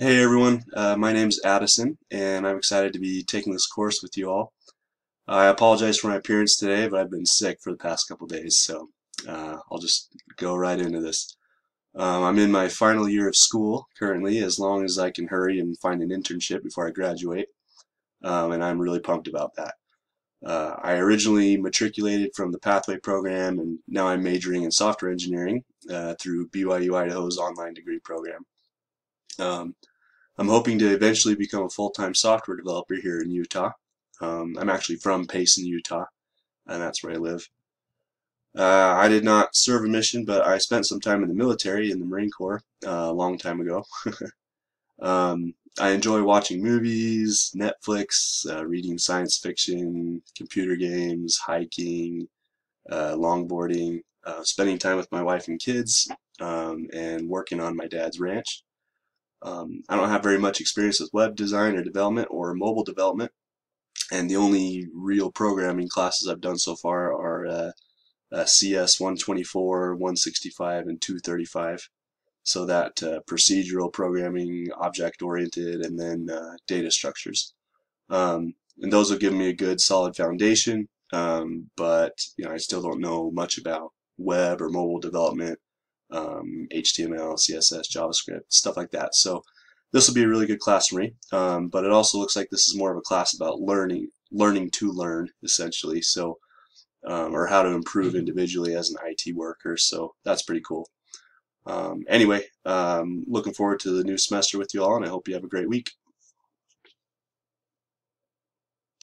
Hey everyone, my name's Addison, and I'm excited to be taking this course with you all. I apologize for my appearance today, but I've been sick for the past couple days, so I'll just go right into this. I'm in my final year of school currently, as long as I can hurry and find an internship before I graduate, and I'm really pumped about that. I originally matriculated from the Pathway program, and now I'm majoring in software engineering through BYU Idaho's online degree program. Um, I'm hoping to eventually become a full-time software developer here in Utah. I'm actually from Payson, Utah, and that's where I live. I did not serve a mission, but I spent some time in the military in the Marine Corps a long time ago. I enjoy watching movies, Netflix, reading science fiction, computer games, hiking, longboarding, spending time with my wife and kids, and working on my dad's ranch. I don't have very much experience with web design or development or mobile development, and the only real programming classes I've done so far are CS 124, 165, and 235. So that procedural programming, object-oriented, and then data structures. And those will give me a good solid foundation, but I still don't know much about web or mobile development, HTML, CSS, JavaScript, stuff like that. So this will be a really good class for me. But it also looks like this is more of a class about learning to learn, essentially. So, or how to improve individually as an IT worker. So that's pretty cool. Anyway, looking forward to the new semester with you all, and I hope you have a great week.